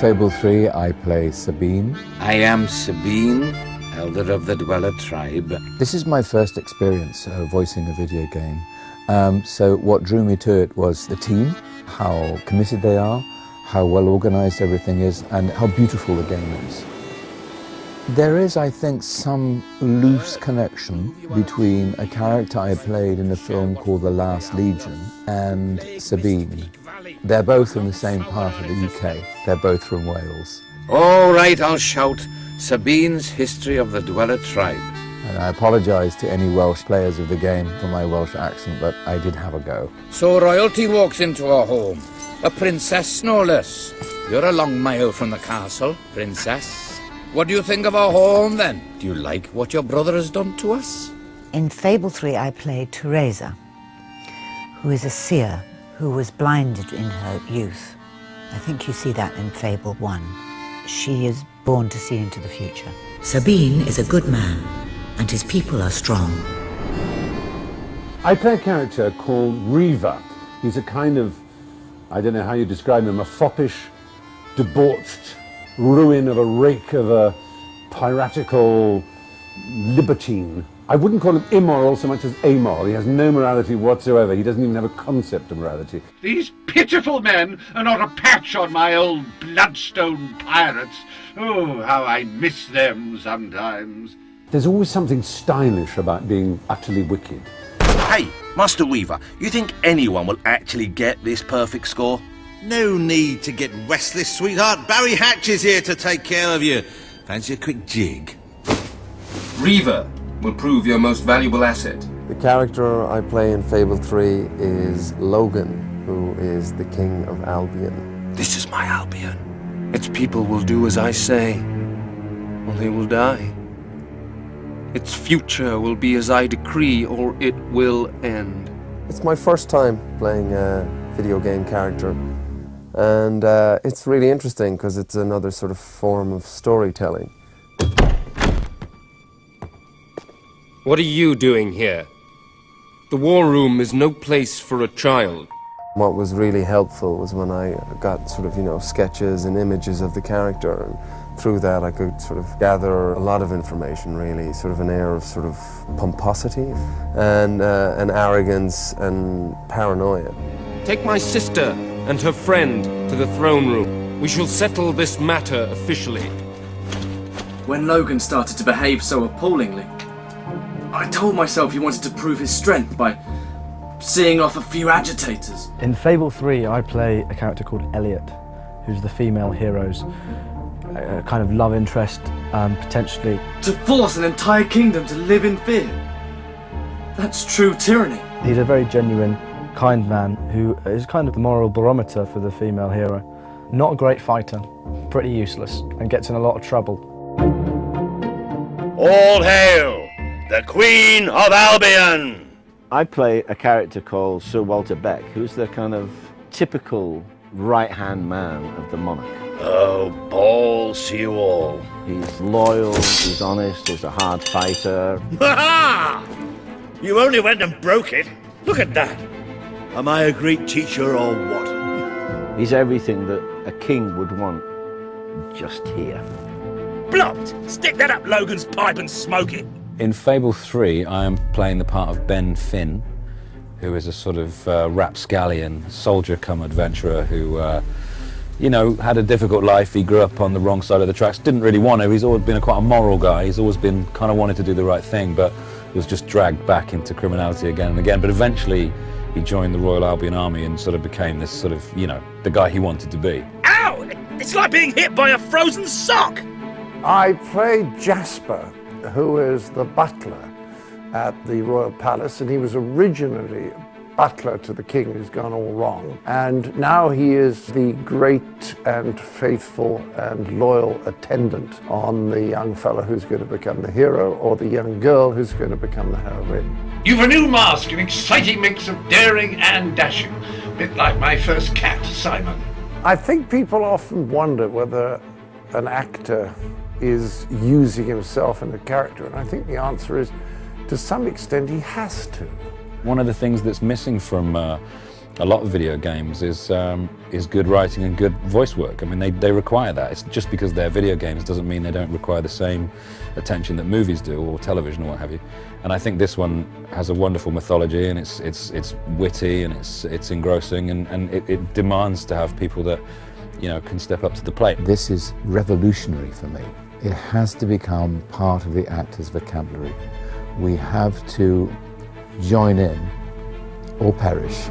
Fable III, I play Sabine. I am Sabine, elder of the Dweller tribe. This is my first experience voicing a video game. So what drew me to it was the team, how committed they are, how well organized everything is, and how beautiful the game is. There is, I think, some loose connection between a character I played in a film called The Last Legion and Sabine. They're both in the same part of the UK. They're both from Wales. All right, I'll shout. Sabine's History of the Dweller Tribe. And I apologise to any Welsh players of the game for my Welsh accent, but I did have a go. So royalty walks into our home. A princess, no less. You're a long mile from the castle, princess. What do you think of our home, then? Do you like what your brother has done to us? In Fable III, I played Teresa, who is a seer who was blinded in her youth. I think you see that in Fable I. She is born to see into the future. Sabine is a good man, and his people are strong. I play a character called Reaver. He's a kind of, I don't know how you describe him, a foppish, debauched ruin of a rake of a piratical libertine. I wouldn't call him immoral so much as amoral. He has no morality whatsoever. He doesn't even have a concept of morality. These pitiful men are not a patch on my old bloodstone pirates. Oh, how I miss them sometimes. There's always something stylish about being utterly wicked. Hey, Master Weaver, you think anyone will actually get this perfect score? No need to get restless, sweetheart. Barry Hatch is here to take care of you. Fancy a quick jig? Reaver will prove your most valuable asset. The character I play in Fable 3 is Logan, who is the king of Albion. This is my Albion. Its people will do as I say, or they will die. Its future will be as I decree, or it will end. It's my first time playing a video game character. And it's really interesting because it's another sort of form of storytelling. What are you doing here? The war room is no place for a child. What was really helpful was when I got sort of, sketches and images of the character, and through that I could sort of gather a lot of information, really, sort of an air of sort of pomposity and arrogance and paranoia. Take my sister and her friend to the throne room. We shall settle this matter officially. When Logan started to behave so appallingly, I told myself he wanted to prove his strength by seeing off a few agitators. In Fable 3, I play a character called Elliot, who's the female hero's kind of love interest, potentially. To force an entire kingdom to live in fear. That's true tyranny. He's a very genuine, kind man who is kind of the moral barometer for the female hero. Not a great fighter, pretty useless, and gets in a lot of trouble. All hail, the Queen of Albion! I play a character called Sir Walter Beck, who's the kind of typical right-hand man of the monarch. Oh, balls to you all. He's loyal, he's honest, he's a hard fighter. Ha-ha! You only went and broke it. Look at that. Am I a great teacher or what? He's everything that a king would want, just here. Blocked! Stick that up Logan's pipe and smoke it! In Fable 3, I am playing the part of Ben Finn, who is a sort of rapscallion, soldier-cum-adventurer who, had a difficult life. He grew up on the wrong side of the tracks, didn't really want to. He's always been quite a moral guy. He's always been kind of wanted to do the right thing, but was just dragged back into criminality again and again. But eventually, he joined the Royal Albion Army and sort of became this sort of, the guy he wanted to be. Ow! It's like being hit by a frozen sock! I played Jasper, who is the butler at the Royal Palace, and he was originally butler to the king who's gone all wrong. And now he is the great and faithful and loyal attendant on the young fellow who's going to become the hero, or the young girl who's going to become the heroine. You've a new mask, an exciting mix of daring and dashing. A bit like my first cat, Simon. I think people often wonder whether an actor is using himself in a character, and I think the answer is, to some extent, he has to. One of the things that's missing from a lot of video games is good writing and good voice work. I mean, they require that. It's just because they're video games doesn't mean they don't require the same attention that movies do, or television, or what have you. And I think this one has a wonderful mythology, and it's witty, and it's engrossing, and it demands to have people that, you know, can step up to the plate. This is revolutionary for me. It has to become part of the actor's vocabulary. We have to join in or perish.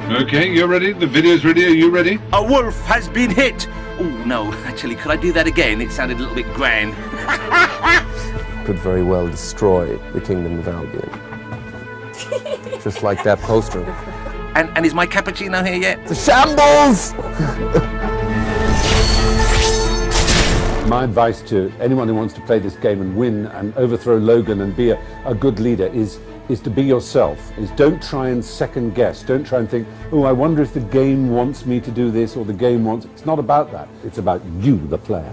Okay, you're ready? The video's ready? Are you ready? A wolf has been hit! Oh, no, actually, could I do that again? It sounded a little bit grand. Could very well destroy the Kingdom of Albion. Just like that poster. And is my cappuccino here yet? The shambles! My advice to anyone who wants to play this game and win and overthrow Logan and be a good leader is to be yourself. Don't try and second guess. Don't try and think, oh, I wonder if the game wants me to do this or the game wants... It's not about that. It's about you, the player.